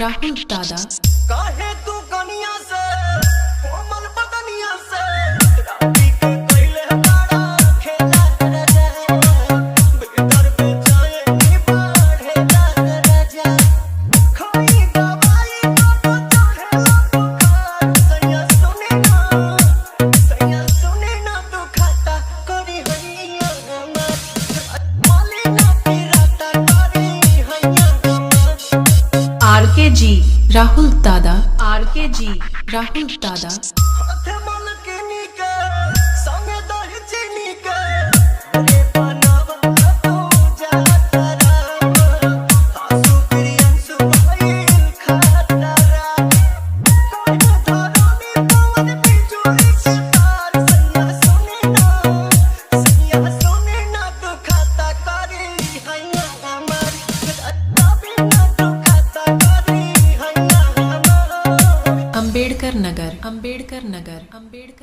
राहुल दादा। काहे तू कनिया से कोमल बदनिया से राती के कइले बड़ा खेला राजा बेदर पे जाए नी बढ़े राजा खाई दवाई तो चढ़े बुखार सैया सुने ना तू खाता करी हैया गमत माली ना पिराता करी हैया गमत। आरके जी राहुल दादा। आरके जी राहुल दादा। हाथे मन के नीके संगे दही चीनी के रे बनावा तू जाता राम आंसू प्रियंसु भइल खतरा कोई धरनी पवन बिजुली से तार सैया सुने ना तू खाता करी हैया हमर तभी ना तू खाता करी हैया हमर। अंबेडकर नगर। अंबेडकर नगर। अंबेडकर